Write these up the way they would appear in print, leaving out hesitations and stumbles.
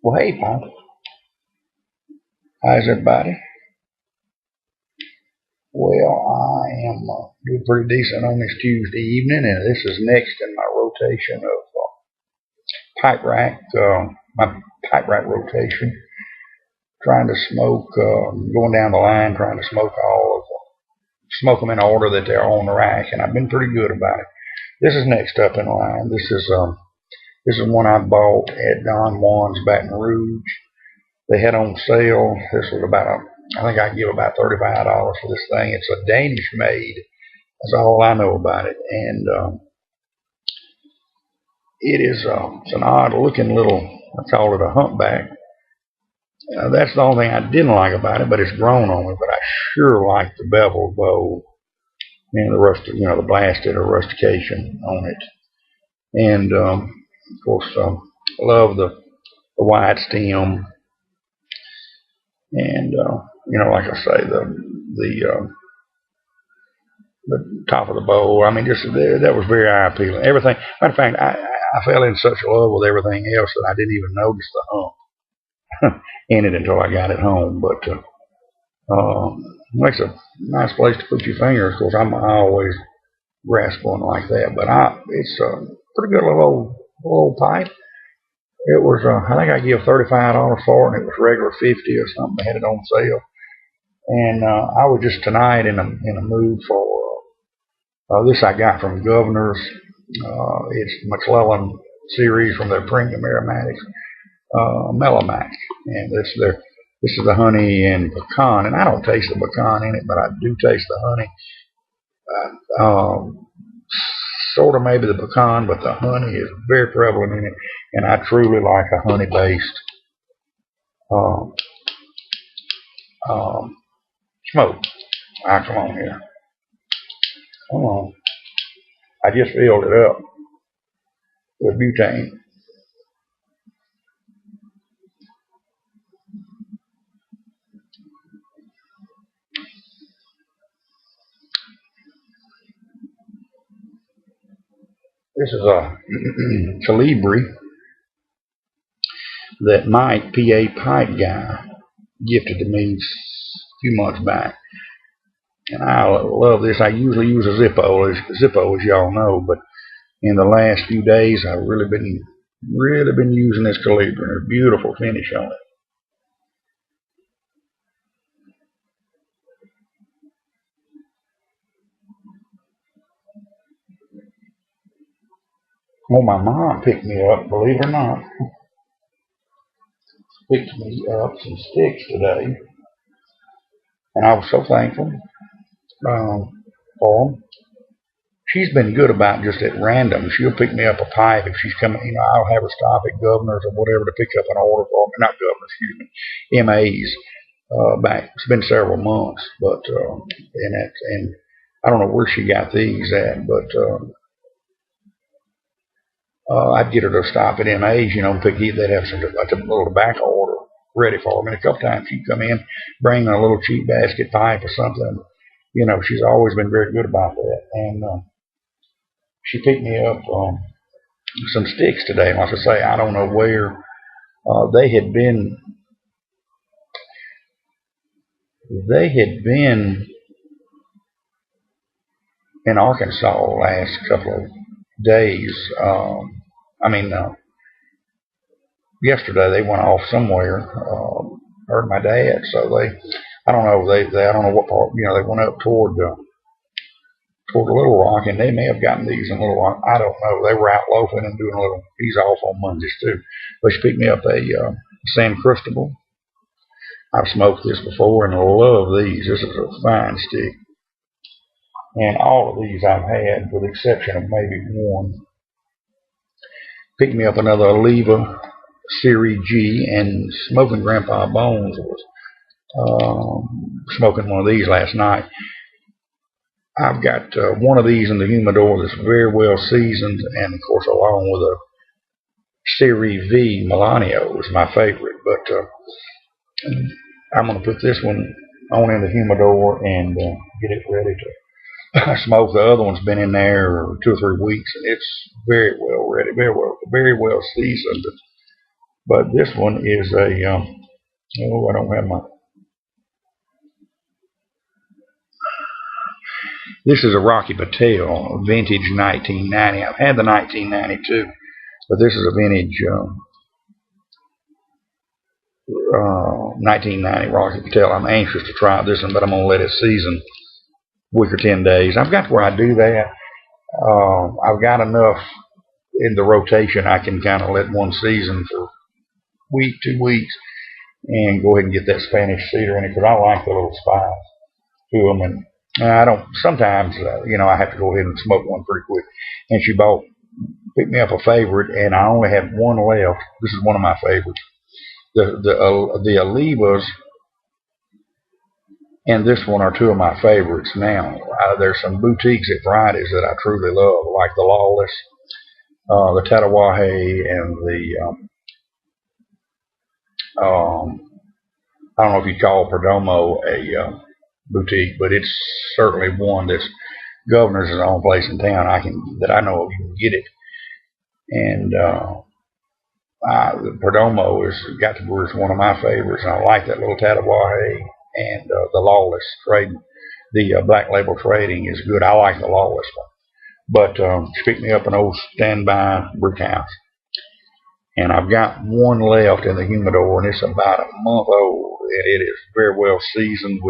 Well, hey, Pop. How's everybody? Well, I am doing pretty decent on this Tuesday evening, and this is next in my rotation of pipe rack, my pipe rack rotation. Trying to smoke, going down the line, trying to smoke them in order that they're on the rack, and I've been pretty good about it. This is next up in line. This is one I bought at Don Juan's Baton Rouge. They had on sale. This was I think I can give about $35 for this thing. It's a Danish made. That's all I know about it. And it's an odd looking little, I call it a humpback. That's the only thing I didn't like about it, but it's grown on me. But I sure like the bevel bow and the blasted or rustication on it. And of course, I love the wide stem. And like I say, the top of the bowl. I mean, just that was very eye appealing. Everything. Matter of fact, I fell in such love with everything else that I didn't even notice the hump in it until I got it home. But makes a nice place to put your fingers. Of course, I always grasp one like that. But it's a pretty good little old pipe. It was, I think I give $35 for it, and it was regular 50 or something. They had it on sale, and I was just tonight in a mood for this. I got from Governor's. It's McClellan series from their premium aromatics, MELLOW MACK, and this is the honey and pecan, and I don't taste the pecan in it, but I do taste the honey. Sort of maybe the pecan, but the honey is very prevalent in it, and I truly like a honey-based um, um, smoke. Come on here. Come on. I just filled it up with butane. This is a Calibri that Mike, PA pipe guy, gifted to me a few months back. And I love this. I usually use a Zippo, as y'all know, but in the last few days, I've really been using this Calibri. There's a beautiful finish on it. Well, my mom picked me up, believe it or not, picked me up some sticks today, and I was so thankful for them. She's been good about just at random. She'll pick me up a pipe if she's coming. I'll have her stop at Governor's or whatever to pick up an order for me. Not Governor's, excuse me, MA's. Back, it's been several months, but and I don't know where she got these at, but I'd get her to stop at MA's, they'd have some like a little tobacco order ready for me. And a couple times she'd come in, bring a little cheap basket pipe or something. She's always been very good about that. And she picked me up some sticks today. And like I say, I don't know where they had been. They had been in Arkansas the last couple of days. Yesterday they went off somewhere. Heard my dad, so I don't know. I don't know what part. They went up toward Little Rock, and they may have gotten these in Little Rock. I don't know. They were out loafing and doing a little. He's off on Mondays too. But she picked me up a San Cristobal. I've smoked this before and love these. This is a fine stick. And all of these I've had, with the exception of maybe one. Picked me up another Oliva Series G, and Smoking Grandpa Bones was smoking one of these last night. I've got one of these in the humidor that's very well seasoned, and of course, along with a Series V Melanio is my favorite. But I'm going to put this one on in the humidor and get it ready to smoke. The other one's been in there 2 or 3 weeks, and it's very well ready, very well seasoned. But this one is a, oh, I don't have my, this is a Rocky Patel vintage 1990. I've had the 1992, but this is a vintage 1990 Rocky Patel. I'm anxious to try this one, but I'm going to let it season a week or 10 days. I've got to where I do that. I've got enough in the rotation I can kind of let one season for a week, 2 weeks, and go ahead and get that Spanish cedar in it because I like the little spice to them. And I don't, sometimes, I have to go ahead and smoke one pretty quick. And she picked me up a favorite, and I only have one left. This is one of my favorites. The Olivas and this one are two of my favorites now. There's some boutiques at Fridays that I truly love, like the Lawless, the Tatawahe, and the I don't know if you call Perdomo a boutique, but it's certainly one that's Governor's his own place in town. That I know of, you can get it. And the Perdomo has got to be one of my favorites, and I like that little Tatawahe and the Lawless trading. The Black Label trading is good. I like the Lawless one. But she picked me up an old standby brick house. And I've got one left in the humidor, and it's about a month old, and it is very well seasoned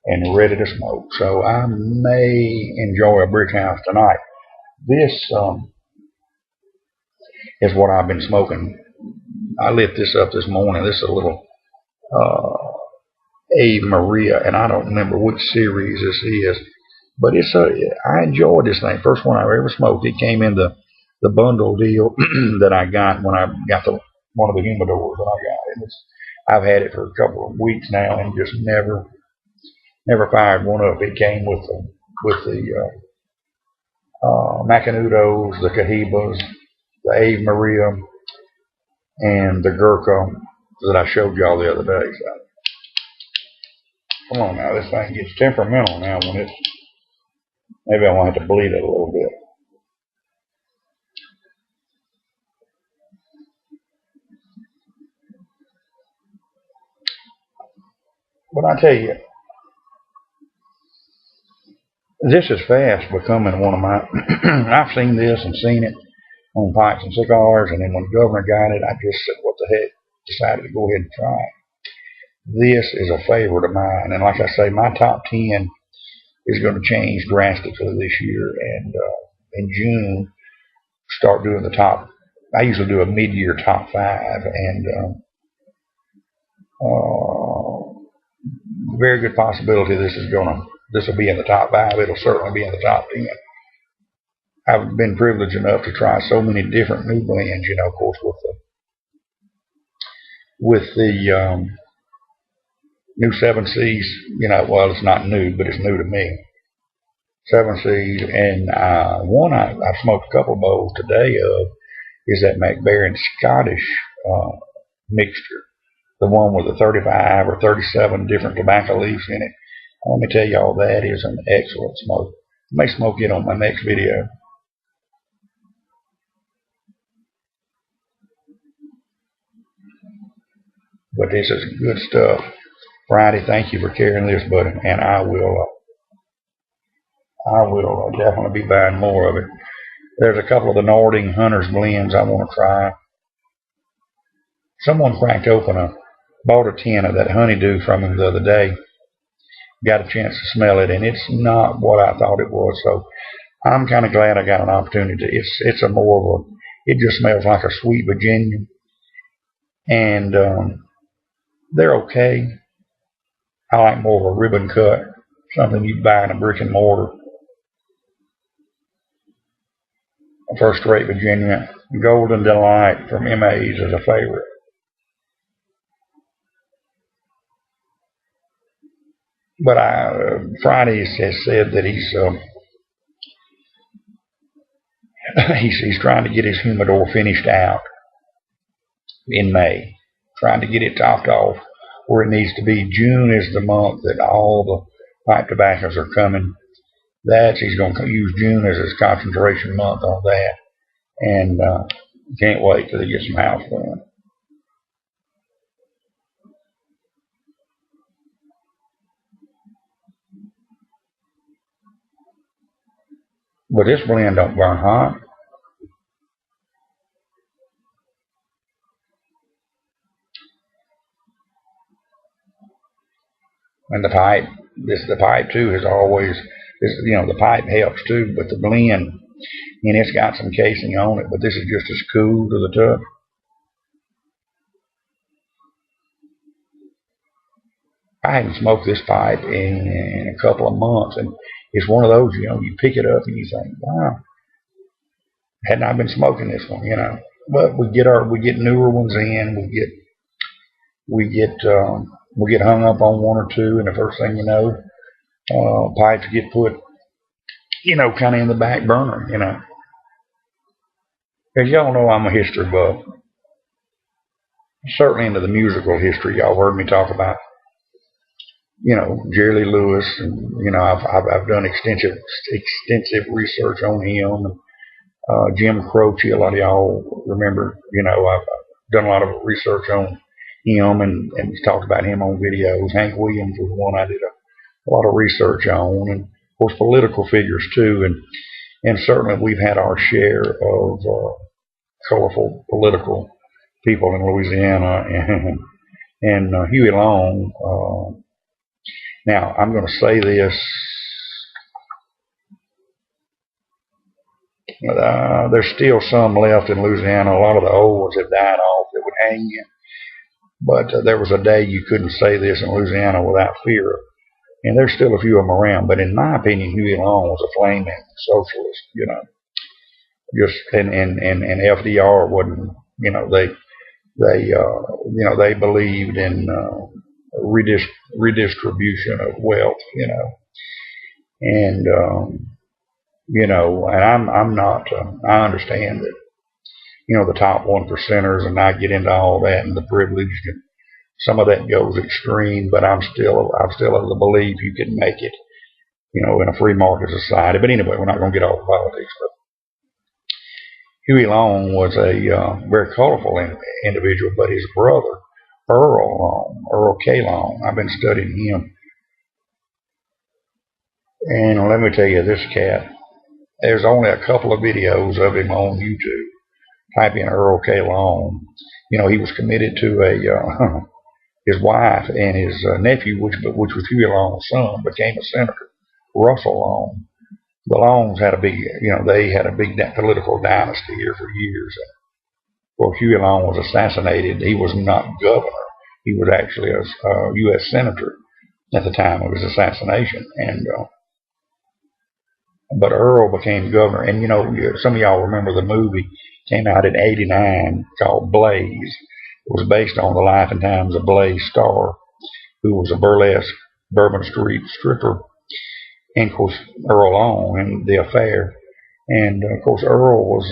and ready to smoke. So I may enjoy a brick house tonight. This is what I've been smoking. I lit this up this morning. This is a little Ave Maria, and I don't remember which series this is, but I enjoyed this thing. First one I ever smoked. It came in the bundle deal that I got when I got one of the humidors that I got. And I've had it for a couple of weeks now and just never fired one up. It came with the Macanudos, the Cahibas, the Ave Maria, and the Gurkha that I showed y'all the other day. So, come on now, this thing gets temperamental now when maybe I want to have to bleed it a little bit. But I tell you, this is fast becoming one of my, I've seen this and seen it on Pipes and Cigars, and then when the Governor got it, I just said, what the heck, decided to go ahead and try it. This is a favorite of mine, and like I say, my top 10 is going to change drastically this year, and in June, start doing the top. I usually do a mid-year top 5, and very good possibility this will be in the top 5. It'll certainly be in the top 10. I've been privileged enough to try so many different new blends, of course, with the new 7Cs, well, it's not new, but it's new to me. 7Cs, and one I've smoked a couple of bowls today of is that McBaron Scottish mixture, the one with the 35 or 37 different tobacco leaves in it. Let me tell y'all, that is an excellent smoke. I may smoke it on my next video. But this is good stuff. Friday, thank you for carrying this, buddy, and I will definitely be buying more of it. There's a couple of the Nording Hunter's blends I want to try. Someone cracked open bought a tin of that honeydew from him the other day. Got a chance to smell it, and it's not what I thought it was. So I'm kind of glad I got an opportunity. It's a more of a, it just smells like a sweet Virginia, and they're okay. I like more of a ribbon cut, something you'd buy in a brick and mortar. A first rate Virginia. Golden Delight from MA's is a favorite. But Friday has said that he's trying to get his humidor finished out in May, trying to get it topped off where it needs to be. June is the month that all the pipe tobaccos are coming. He's going to use June as his concentration month on that, and can't wait till he gets some house done. But this blend don't burn hot. And the pipe, the pipe too is always, the pipe helps too, but the blend, and it's got some casing on it, but this is just as cool to the touch. I hadn't smoked this pipe in a couple of months, and it's one of those, you pick it up and you think, wow, hadn't I been smoking this one. But we get newer ones in, we get hung up on one or two, and the first thing you know, pipes get put, kind of in the back burner. As y'all know, I'm a history buff. Certainly into the musical history. Y'all heard me talk about, Jerry Lee Lewis, and I've done extensive research on him. And Jim Croce, a lot of y'all remember. I've done a lot of research on him and talked about him on videos. Hank Williams was one I did a lot of research on, and of course political figures too. And certainly we've had our share of colorful political people in Louisiana, and Huey Long. Now, I'm going to say this. There's still some left in Louisiana. A lot of the old ones have died off that would hang you. But there was a day you couldn't say this in Louisiana without fear. And there's still a few of them around. But in my opinion, Huey Long was a flaming socialist, and FDR wasn't, they believed in redistribution of wealth, and and I'm not. I understand that, the top 1%ers, and I get into all that and the privileged, and some of that goes extreme. But I'm still of the belief you can make it, in a free market society. But anyway, we're not going to get off politics. But Huey Long was a very colorful individual, but his brother, Earl K. Long, I've been studying him. And let me tell you, this cat, there's only a couple of videos of him on YouTube. Type in Earl K. Long. He was committed to his wife, and his nephew, which was Huey Long's son, became a senator, Russell Long. The Longs had a big, they had a big political dynasty here for years. Well, Huey Long was assassinated. He was not governor. He was actually a U.S. senator at the time of his assassination. But Earl became governor. And, some of y'all remember the movie came out in '89 called Blaze. It was based on the life and times of Blaze Starr, who was a burlesque Bourbon Street stripper. And, of course, Earl Long and the affair. And, of course, Earl was,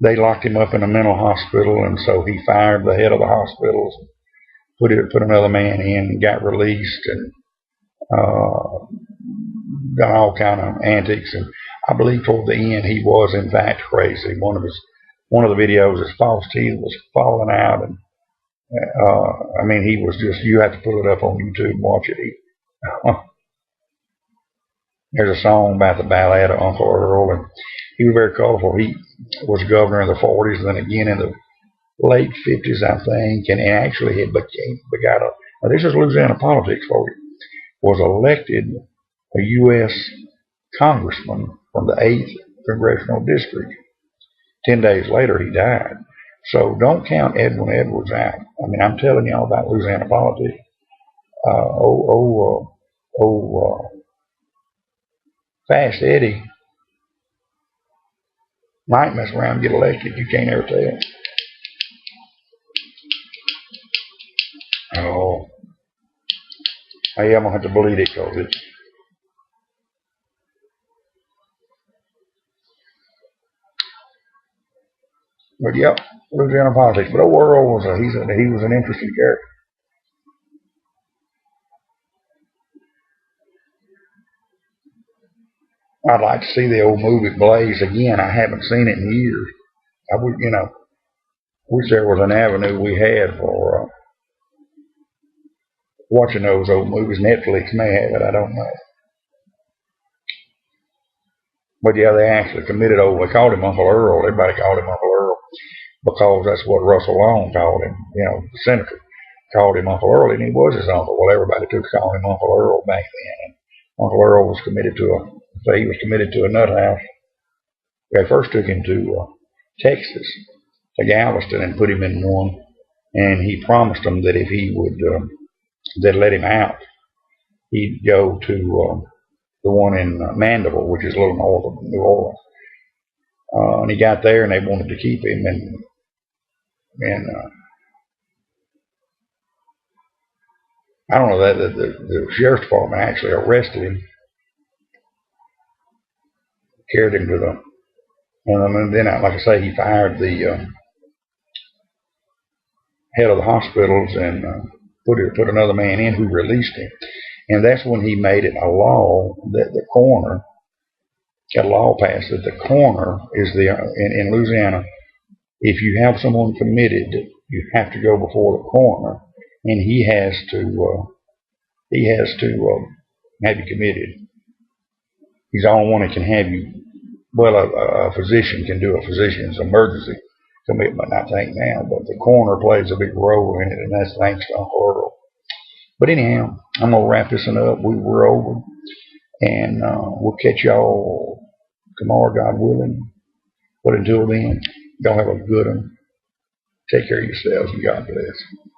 they locked him up in a mental hospital, and so he fired the head of the hospital, put another man in, and got released, and done all kind of antics. And I believe toward the end he was in fact crazy. One of the videos, his false teeth was falling out, and he was just, you have to pull it up on YouTube and watch it. There's a song about the ballad of Uncle Earl, and he was very colorful. He was governor in the 40s, and then again in the late 50s, I think, and actually had now this is Louisiana politics for you, was elected a U.S. congressman from the 8th Congressional District. 10 days later, he died. So don't count Edwin Edwards out. I'm telling y'all about Louisiana politics. Fast Eddie might mess around and get elected. You can't ever tell. Oh, hey, I'm gonna have to bleed it because it's. But yep, Louisiana politics. But old Earl was he was an interesting character. I'd like to see the old movie Blaze again. I haven't seen it in years. I would, wish there was an avenue we had for watching those old movies. Netflix may have it. I don't know. But yeah, they actually committed over. They called him Uncle Earl. Everybody called him Uncle Earl because that's what Russell Long called him. You know, the senator called him Uncle Earl, and he was his uncle. Well, everybody took calling him Uncle Earl back then. And Uncle Earl was committed to a nut house. They first took him to Texas, to Galveston, and put him in one. And he promised them that if he would, they'd let him out. He'd go to the one in Mandeville, which is a little north of New Orleans. And he got there, and they wanted to keep him, and I don't know that the sheriff's department actually arrested him, carried him to the, and then like I say, he fired the head of the hospitals and put another man in who released him, and that's when he made it a law that the coroner got a law passed that the coroner is in Louisiana. If you have someone committed, you have to go before the coroner, and he has to have you committed. He's the only one that can have you. Well, a physician can do a physician's emergency commitment, I think now, but the coroner plays a big role in it, and that's thanks to Uncle Earl. But anyhow, I'm gonna wrap this one up. We're over, and we'll catch y'all tomorrow, God willing. But until then, y'all have a good one. Take care of yourselves, and God bless.